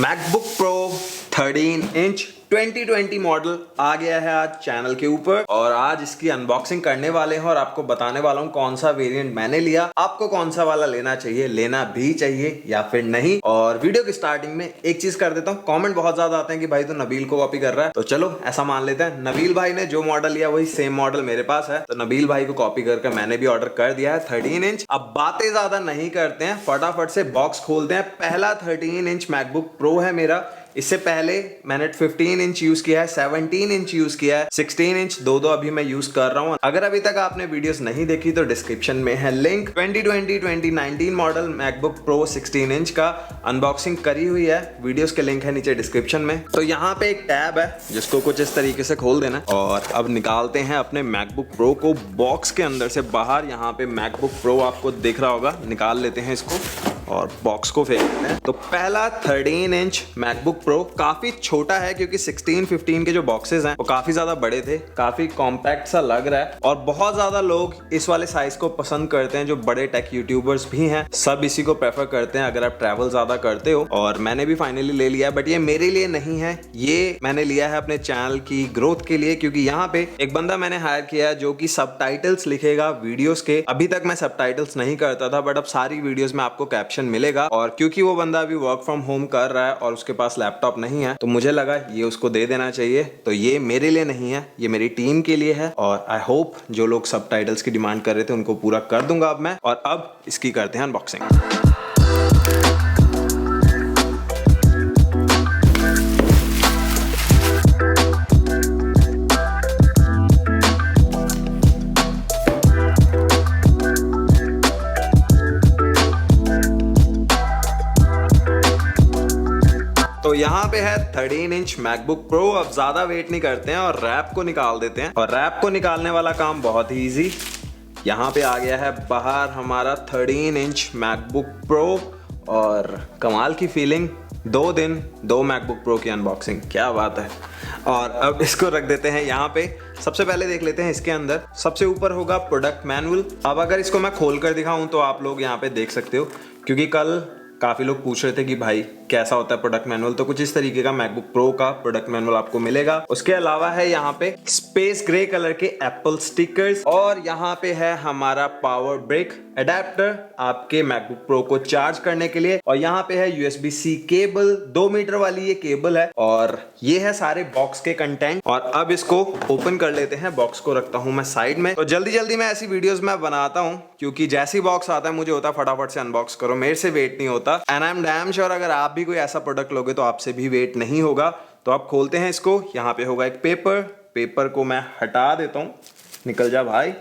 MacBook pro 13 inch 2020 model आ गया है आज चैनल के ऊपर और आज इसकी अनबॉक्सिंग करने वाले हैं और आपको बताने वाला हूँ कौन सा वेरिएंट मैंने लिया, आपको कौन सा वाला लेना चाहिए, लेना भी चाहिए या फिर नहीं। और वीडियो की स्टार्टिंग में एक चीज कर देता हूँ, कमेंट बहुत ज्यादा आते हैं कि भाई तो नबील को कॉपी कर रहा है, तो चलो ऐसा मान लेते हैं नबील भाई ने जो मॉडल लिया वही सेम मॉडल मेरे पास है, तो नबील भाई को कॉपी करके मैंने भी ऑर्डर कर दिया है 13 इंच। अब बातें ज्यादा नहीं करते हैं, फटाफट से बॉक्स खोलते हैं। पहला 13 इंच मैकबुक प्रो है मेरा। इससे पहले मैंने 15 इंच यूज किया है, 17 इंच यूज किया है, 16 इंच दो अभी मैं यूज कर रहा हूं। अगर अभी तक आपने वीडियोस नहीं देखी तो डिस्क्रिप्शन में है link. 2020-2019 model MacBook pro 16 inch का अनबॉक्सिंग करी हुई है, वीडियोस के लिंक है नीचे डिस्क्रिप्शन में। तो यहाँ पे एक टैब है जिसको कुछ इस तरीके से खोल देना और अब निकालते हैं अपने मैकबुक प्रो को बॉक्स के अंदर से बाहर। यहाँ पे मैकबुक प्रो आपको दिख रहा होगा, निकाल लेते हैं इसको और बॉक्स को फेंक देते हैं। तो पहला 13 इंच मैकबुक प्रो काफी छोटा है क्योंकि 16-15 के जो बॉक्सेस हैं वो काफी ज्यादा बड़े थे, काफी कॉम्पैक्ट सा लग रहा है और बहुत ज्यादा लोग इस वाले साइज को पसंद करते हैं। जो बड़े टेक यूट्यूबर्स भी हैं सब इसी को प्रेफर करते हैं अगर आप ट्रैवल ज्यादा करते हो, और मैंने भी फाइनली ले लिया। बट ये मेरे लिए नहीं है, ये मैंने लिया है अपने चैनल की ग्रोथ के लिए, क्योंकि यहाँ पे एक बंदा मैंने हायर किया है जो कि सबटाइटल्स लिखेगा वीडियोस के। अभी तक मैं सबटाइटल्स नहीं करता था बट अब सारी वीडियोस में आपको कैप्शन मिलेगा, और क्योंकि वो बंदा अभी वर्क फ्रॉम होम कर रहा है और उसके पास लैपटॉप नहीं है तो मुझे लगा ये उसको दे देना चाहिए। तो ये मेरे लिए नहीं है, ये मेरी टीम के लिए है और आई होप जो लोग सबटाइटल्स की डिमांड कर रहे थे उनको पूरा कर दूंगा अब मैं। और अब इसकी करते हैं अनबॉक्सिंग। तो यहाँ पे है 13 इंच मैकबुक प्रो। अब ज्यादा वेट नहीं करते हैं और रैप को निकाल देते हैं, और रैप को निकालने वाला काम बहुत ही इजी। यहाँ पे आ गया है बाहर हमारा 13 इंच मैकबुक प्रो और कमाल की फीलिंग। 2 दिन 2 मैकबुक प्रो की अनबॉक्सिंग, क्या बात है। और अब इसको रख देते हैं यहाँ पे। सबसे पहले देख लेते हैं इसके अंदर, सबसे ऊपर होगा प्रोडक्ट मैनुअल। अब अगर इसको मैं खोल कर दिखाऊं तो आप लोग यहाँ पे देख सकते हो, क्योंकि कल काफी लोग पूछ रहे थे कि भाई कैसा होता है प्रोडक्ट मैनुअल, तो कुछ इस तरीके का मैकबुक प्रो का प्रोडक्ट मैनुअल आपको मिलेगा। उसके अलावा है यहाँ पे स्पेस ग्रे कलर के एप्पल स्टिकर्स, और यहाँ पे है हमारा पावर ब्रिक अडेप्टर आपके मैकबुक प्रो को चार्ज करने के लिए, और यहाँ पे है USB-C केबल, 2 मीटर वाली ये केबल है। और ये है सारे बॉक्स के कंटेंट। और अब इसको ओपन कर लेते हैं, बॉक्स को रखता हूं मैं साइड में। तो जल्दी जल्दी मैं ऐसी वीडियोस में बनाता हूं क्योंकि जैसी बॉक्स आता है मुझे होता है फटाफट से अनबॉक्स करो, मेरे से वेट नहीं होता। And I am damn sure अगर आप भी कोई ऐसा प्रोडक्ट लोगे तो आपसे भी वेट नहीं होगा। तो अब खोलते हैं इसको। यहाँ पे होगा एक पेपर को मैं हटा देता हूँ, निकल जा भाई।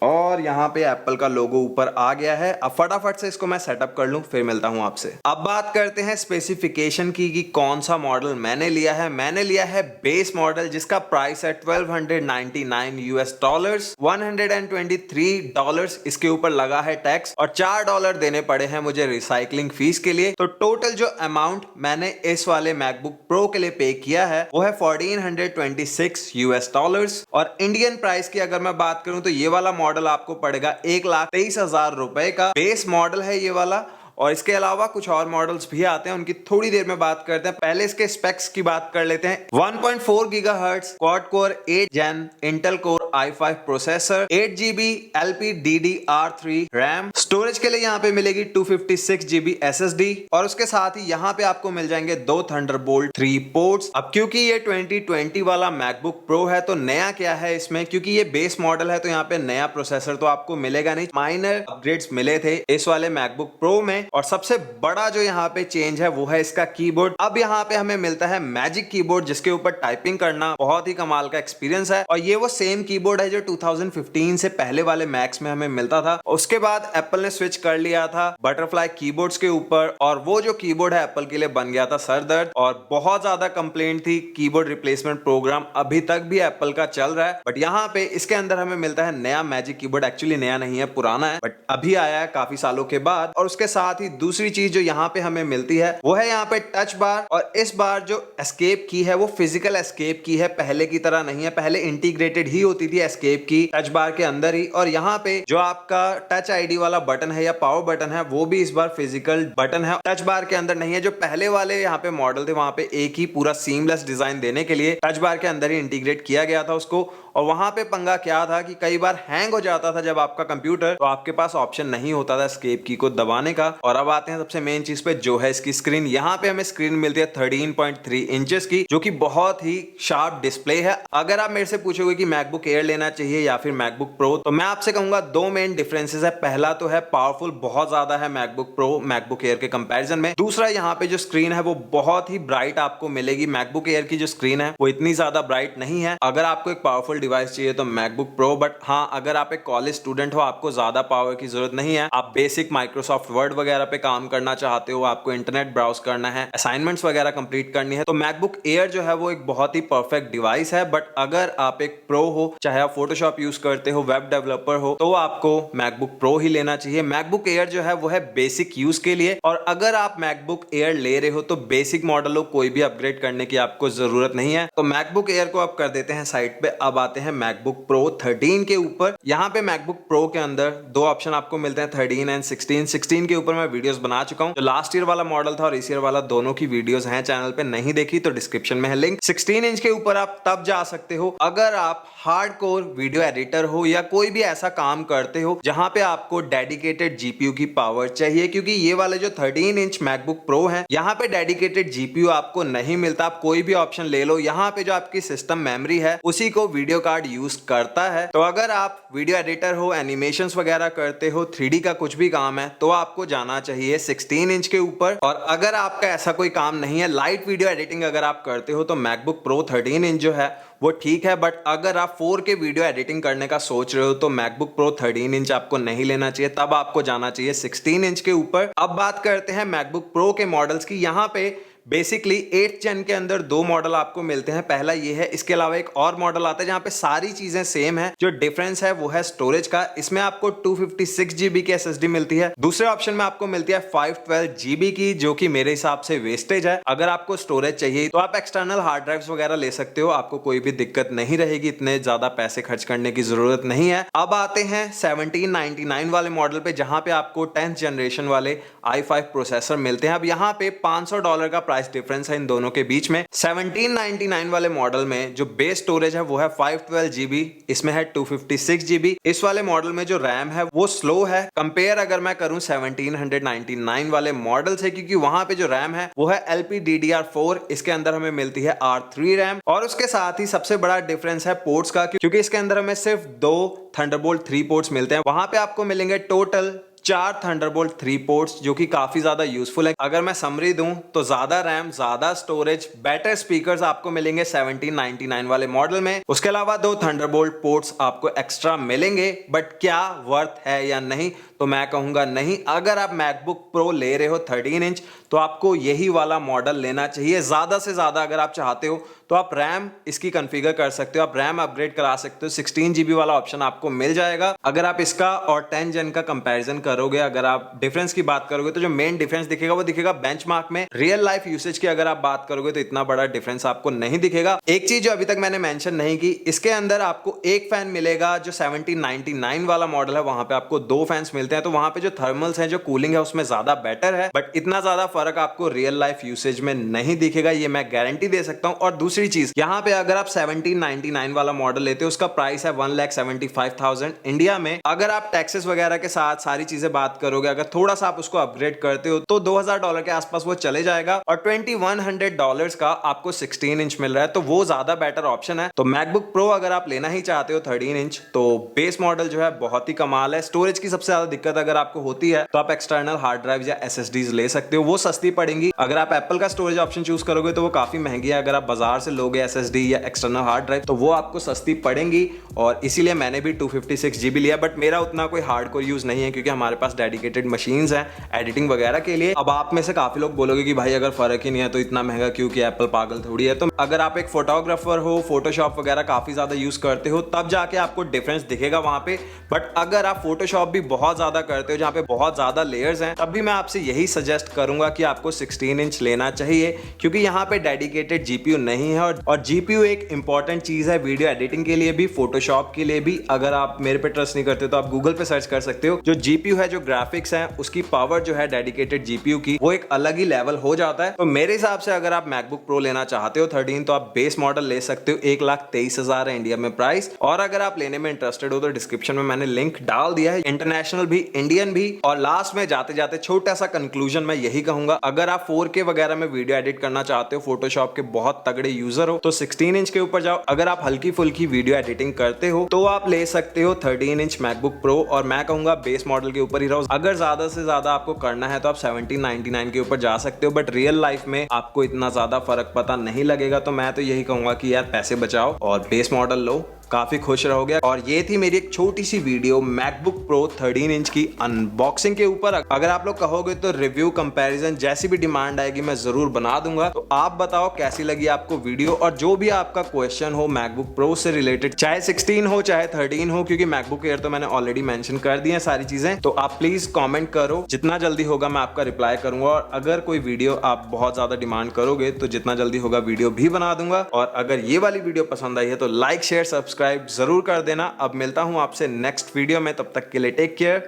और यहाँ पे एप्पल का लोगो ऊपर आ गया है। अब फटाफट से इसको मैं सेटअप कर लूं, फिर मिलता हूं आपसे। अब बात करते हैं स्पेसिफिकेशन की कि कौन सा मॉडल मैंने लिया है। मैंने लिया है बेस मॉडल जिसका प्राइस है $1299 $123। इसके ऊपर लगा है टैक्स और $4 देने पड़े हैं मुझे रिसाइकलिंग फीस के लिए। तो टोटल जो अमाउंट मैंने इस वाले मैकबुक प्रो के लिए पे किया है वो है $1426। और इंडियन प्राइस की अगर मैं बात करूं तो ये वाला मॉडल आपको पड़ेगा 1,23,000 रुपए का। बेस मॉडल है ये वाला, और इसके अलावा कुछ और मॉडल्स भी आते हैं, उनकी थोड़ी देर में बात करते हैं। पहले इसके स्पेक्स की बात कर लेते हैं। 1.4 gigahertz quad core 8 gen Intel core i5 processor, 8GB LPDDR3 RAM. Storage के लिए यहाँ पे मिलेगी 256GB SSD, और उसके साथ ही यहाँ पे आपको मिल जाएंगे 2 थंडरबोल्ट 3 पोर्ट्स। अब क्योंकि ये 2020 वाला मैकबुक प्रो है तो नया क्या है इसमें, क्योंकि ये बेस मॉडल है तो यहाँ पे नया प्रोसेसर तो आपको मिलेगा नहीं। माइनर अपग्रेड्स मिले थे इस वाले मैकबुक प्रो में, और सबसे बड़ा जो यहाँ पे चेंज है वो है इसका कीबोर्ड। अब यहाँ पे हमें मिलता है मैजिक कीबोर्ड जिसके ऊपर टाइपिंग करना बहुत ही कमाल का एक्सपीरियंस है, और ये वो सेम कीबोर्ड है जो 2015 से पहले वाले मैक्स में हमें मिलता था। उसके बाद एप्पल ने स्विच कर लिया था बटरफ्लाई कीबोर्ड्स के ऊपर, और वो जो कीबोर्ड है एप्पल के लिए बन गया था सरदर्द, और बहुत ज्यादा कंप्लेंट थी। कीबोर्ड रिप्लेसमेंट प्रोग्राम अभी तक भी एप्पल का चल रहा है, बट यहाँ पे इसके अंदर हमें मिलता है नया मैजिक कीबोर्ड। एक्चुअली नया नहीं है, पुराना है, बट अभी आया है काफी सालों के बाद। और उसके साथ ही दूसरी चीज जो यहाँ पे हमें मिलती है वो है यहाँ पे टच बार, और इस बार जो एस्केप की है वो फिजिकल एस्केप की है, पहले की तरह नहीं है। पहले इंटीग्रेटेड ही होती मिलती थी एस्केप की टच बार के अंदर ही, और यहाँ पे जो आपका टच आईडी वाला बटन है या पावर बटन है वो भी इस बार फिजिकल बटन है, टच बार के अंदर नहीं है। जो पहले वाले यहाँ पे मॉडल थे वहां पे एक ही पूरा सीमलेस डिजाइन देने के लिए टच बार के अंदर ही इंटीग्रेट किया गया था उसको। और वहां पे पंगा क्या था कि कई बार हैंग हो जाता था जब आपका कंप्यूटर, तो आपके पास ऑप्शन नहीं होता था एस्केप की को दबाने का। और अब आते हैं सबसे मेन चीज पे, जो है इसकी स्क्रीन। यहाँ पे हमें स्क्रीन मिलती है 13.3 इंचेस की, जो कि बहुत ही शार्प डिस्प्ले है। अगर आप मेरे से पूछोगे कि मैकबुक एयर लेना चाहिए या फिर मैकबुक प्रो, तो मैं आपसे कहूंगा दो मेन डिफरेंसेस है। पहला तो है पावरफुल बहुत ज्यादा है मैकबुक प्रो मैकबुक एयर के कंपैरिजन में। दूसरा, यहाँ पे जो स्क्रीन है वो बहुत ही ब्राइट आपको मिलेगी। मैकबुक एयर की जो स्क्रीन है वो इतनी ज्यादा ब्राइट नहीं है। अगर आपको एक पावरफुल डिवाइस चाहिए तो मैकबुक प्रो, बट हाँ अगर आप एक कॉलेज स्टूडेंट हो, आपको ज्यादा पावर की जरूरत नहीं है, आप बेसिक माइक्रोसॉफ्ट वर्ड वगैरह पे काम करना चाहते हो, आपको इंटरनेट ब्राउज करना है, असाइनमेंट्स वगैरह कंप्लीट करनी है, तो मैकबुक एयर जो है वो एक बहुत ही परफेक्ट डिवाइस है। बट अगर आप एक प्रो हो, चाहे आप फोटोशॉप यूज करते हो, वेब डेवलपर हो, तो आपको मैकबुक प्रो ही लेना चाहिए। मैकबुक एयर जो है वो है बेसिक यूज के लिए, और अगर आप मैकबुक एयर ले रहे हो तो बेसिक मॉडल हो, कोई भी अपग्रेड करने की आपको जरूरत नहीं है। तो मैकबुक एयर को आप कर देते हैं साइड पे। अब आते हैं मैकबुक प्रो 13 के ऊपर। यहाँ पे मैकबुक प्रो के अंदर दो ऑप्शन आपको मिलते हैं, 13 एंड 16। 16 के ऊपर मैं वीडियोस बना चुका हूँ। जो लास्ट ईयर वाला मॉडल था और इस ईयर वाला, दोनों की वीडियोस हैं चैनल पे, नहीं देखी तो डिस्क्रिप्शन में है लिंक। 16 इंच के ऊपर आप तब जा सकते हो अगर आप हार्डकोर वीडियो एडिटर हो या कोई भी ऐसा काम करते हो जहां पे आपको डेडिकेटेड जीपीयू की पावर चाहिए, क्योंकि ये वाले जो 13 इंच मैकबुक प्रो है यहाँ पे डेडिकेटेड जीपीयू आपको नहीं मिलता। आप कोई भी ऑप्शन ले लो, यहाँ पे जो आपकी सिस्टम मेमोरी है उसी को वीडियो कार्ड यूज करता है। तो अगर आप वीडियो एडिटर हो, एनिमेशंस वगैरह करते हो, 3D का कुछ भी काम है, तो आपको जाना चाहिए 16 इंच के ऊपर। और अगर आपका ऐसा कोई काम नहीं है, लाइट वीडियो एडिटिंग अगर आप करते हो, तो मैकबुक प्रो 13 इंच जो है वो ठीक है। बट अगर आप 4K वीडियो एडिटिंग करने का सोच रहे हो तो मैकबुक प्रो 13 इंच आपको नहीं लेना चाहिए, तब आपको जाना चाहिए 16 इंच के ऊपर। अब बात करते हैं मैकबुक प्रो के मॉडल्स की। यहाँ पे बेसिकली 8th जेन के अंदर दो मॉडल आपको मिलते हैं। पहला ये है, इसके अलावा एक और मॉडल आता है जहां पे सारी चीजें सेम है। जो डिफरेंस है वो है स्टोरेज का। इसमें आपको 256 GB की SSD मिलती है। दूसरे ऑप्शन में आपको मिलती है 512 GB की, जो कि मेरे हिसाब से वेस्टेज है। अगर आपको स्टोरेज चाहिए तो आप एक्सटर्नल हार्ड ड्राइव्स वगैरह ले सकते हो, आपको कोई भी दिक्कत नहीं रहेगी, इतने ज्यादा पैसे खर्च करने की जरूरत नहीं है। अब आते हैं 1799 वाले मॉडल पे, जहां पे आपको 10th जनरेशन वाले i5 प्रोसेसर मिलते हैं। अब यहाँ पे $500 का प्राइस डिफरेंस है इन दोनों के बीच में। 1799 वाले मॉडल में जो बेस स्टोरेज है वो है 512 GB, इसमें है 256 GB। इस वाले मॉडल में जो रैम है वो स्लो है कंपेयर अगर मैं करूं 1799 वाले मॉडल से, क्योंकि वहां पे जो रैम है वो है LPDDR4, इसके अंदर हमें मिलती है R3 रैम। और उसके साथ ही सबसे बड़ा डिफरेंस है पोर्ट्स का, क्योंकि इसके अंदर हमें सिर्फ 2 थंडरबोल्ट 3 पोर्ट्स मिलते हैं, वहां पे आपको मिलेंगे टोटल 4 थंडरबोल्ट 3 पोर्ट्स, जो कि काफी ज्यादा यूजफुल है। अगर मैं समरी दूं तो ज्यादा रैम, ज्यादा स्टोरेज, बेटर स्पीकर्स आपको मिलेंगे 1799 वाले मॉडल में। उसके अलावा 2 थंडरबोल्ट पोर्ट्स आपको एक्स्ट्रा मिलेंगे। बट क्या वर्थ है या नहीं, तो मैं कहूंगा नहीं। अगर आप मैकबुक प्रो ले रहे हो 13 इंच तो आपको यही वाला मॉडल लेना चाहिए। ज्यादा से ज्यादा अगर आप चाहते हो तो आप रैम इसकी कॉन्फ़िगर कर सकते हो, आप रैम अपग्रेड करा सकते हो, 16 GB वाला ऑप्शन आपको मिल जाएगा। अगर आप इसका और 10 जेन का कंपैरिजन करोगे, अगर आप डिफरेंस की बात करोगे, तो जो मेन डिफरेंस दिखेगा वो दिखेगा बेंचमार्क में। रियल लाइफ यूसेज की अगर आप बात करोगे तो इतना बड़ा डिफरेंस आपको नहीं दिखेगा। एक चीज जो अभी तक मैंने मेंशन नहीं की, इसके अंदर आपको एक फैन मिलेगा। जो 1799 वाला मॉडल है वहां पे आपको 2 फैंस मिलते हैं, तो वहां पे जो थर्मल्स हैं, जो कूलिंग है, उसमें ज्यादा बेटर है। बट इतना ज्यादा फर्क आपको रियल लाइफ यूसेज में नहीं दिखेगा, ये मैं गारंटी दे सकता हूं। और दूसरी चीज, यहाँ पे अगर आप 1799 वाला मॉडल लेते हो, उसका प्राइस है 1,75,000 इंडिया में। अगर आप टैक्सेस वगैरह के साथ सारी चीजें बात करोगे, अगर थोड़ा सा आप उसको अपग्रेड करते हो तो $2,000 के आसपास वो चले जाएगा। और $2,100 का आपको 16 इंच मिल रहा है, तो वो ज्यादा बेटर ऑप्शन है। तो मैकबुक प्रो अगर आप लेना ही चाहते हो 13 इंच, तो बेस मॉडल जो है बहुत ही कमाल है। स्टोरेज की सबसे ज्यादा दिक्कत अगर आपको होती है तो आप एक्सटर्नल हार्ड ड्राइव या SSDs ले सकते हो, वो सस्ती पड़ेंगी। अगर आप एप्पल का स्टोरेज ऑप्शन चूज करोगे तो वो काफी महंगी है। अगर आप बाजार से लोगे SSD या एक्सटर्नल हार्ड ड्राइव तो वो आपको सस्ती पड़ेंगी, और इसीलिए मैंने भी 256 GB लिया। बट मेरा उतना कोई हार्डकोर यूज नहीं है, क्योंकि हमारे पास डेडिकेटेड मशीन्स हैं एडिटिंग वगैरह के लिए। अब आप में से काफी लोग बोलोगे कि भाई अगर फर्क ही नहीं है तो इतना महंगा क्यों, कि एप्पल पागल थोड़ी है। तो अगर आप एक फोटोग्राफर हो, फोटोशॉप वगैरह काफी ज्यादा यूज करते हो, तब जाके आपको डिफरेंस दिखेगा वहां पे। बट अगर आप फोटोशॉप भी बहुत ज्यादा करते हो, जहां पे बहुत ज्यादा लेयर्स हैं, तब भी मैं आपसे यही सजेस्ट करूंगा कि आपको 16 इंच लेना चाहिए, क्योंकि यहाँ पे डेडिकेटेड जीपीयू नहीं है। और जीपीयू एक इंपॉर्टेंट चीज है वीडियो एडिटिंग के लिए भी, फोटोशॉप के लिए भी। अगर आप मेरे पे ट्रस्ट नहीं करते तो आप गूगल पे सर्च कर सकते हो। जो जीपीयू है, जो ग्राफिक्स है, उसकी पावर जो है डेडिकेटेड जीपीयू की, वो एक अलग ही लेवल हो जाता है। तो मेरे हिसाब से अगर आप मैकबुक प्रो लेना चाहते हो 13, तो आप बेस मॉडल ले सकते हो। 1,23,000 है इंडिया में प्राइस। और अगर आप लेने में इंटरेस्टेड हो तो डिस्क्रिप्शन में मैंने लिंक डाल दिया है, इंटरनेशनल भी, इंडियन भी। और लास्ट में जाते जाते छोटा सा कंक्लूजन मैं यही कहूंगा, अगर आप 4K वगैरह में वीडियो एडिट करना चाहते हो, फोटोशॉप के बहुत तगड़े यूजर हो, तो 16 इंच के ऊपर जाओ। अगर आप हल्की फुल्की वीडियो एडिटिंग करते हो तो आप ले सकते हो 13 इंच मैकबुक प्रो। और मैं कहूंगा बेस मॉडल के ऊपर ही रहो। अगर ज्यादा से ज्यादा आपको करना है तो आप 1799 के ऊपर जा सकते हो, बट रियल लाइफ में आपको इतना ज्यादा फर्क पता नहीं लगेगा। तो मैं तो यही कहूंगा कि यार पैसे बचाओ और बेस मॉडल लो, काफी खुश रहोगे। और ये थी मेरी एक छोटी सी वीडियो मैकबुक प्रो 13 इंच की अनबॉक्सिंग के ऊपर। अगर आप लोग कहोगे तो रिव्यू, कंपैरिजन, जैसी भी डिमांड आएगी मैं जरूर बना दूंगा। तो आप बताओ कैसी लगी आपको वीडियो, और जो भी आपका क्वेश्चन हो मैकबुक प्रो से रिलेटेड, चाहे 16 हो चाहे 13 हो, क्योंकि मैकबुक एयर तो मैंने ऑलरेडी मेंशन कर दी है सारी चीजें। तो आप प्लीज कॉमेंट करो, जितना जल्दी होगा मैं आपका रिप्लाई करूंगा। और अगर कोई वीडियो आप बहुत ज्यादा डिमांड करोगे तो जितना जल्दी होगा वीडियो भी बना दूंगा। और अगर ये वाली वीडियो पसंद आई है तो लाइक, शेयर, सब्सक्राइब जरूर कर देना। अब मिलता हूं आपसे नेक्स्ट वीडियो में, तब तक के लिए टेक केयर,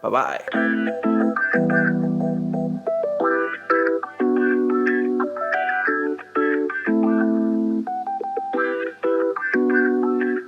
बाय बाय।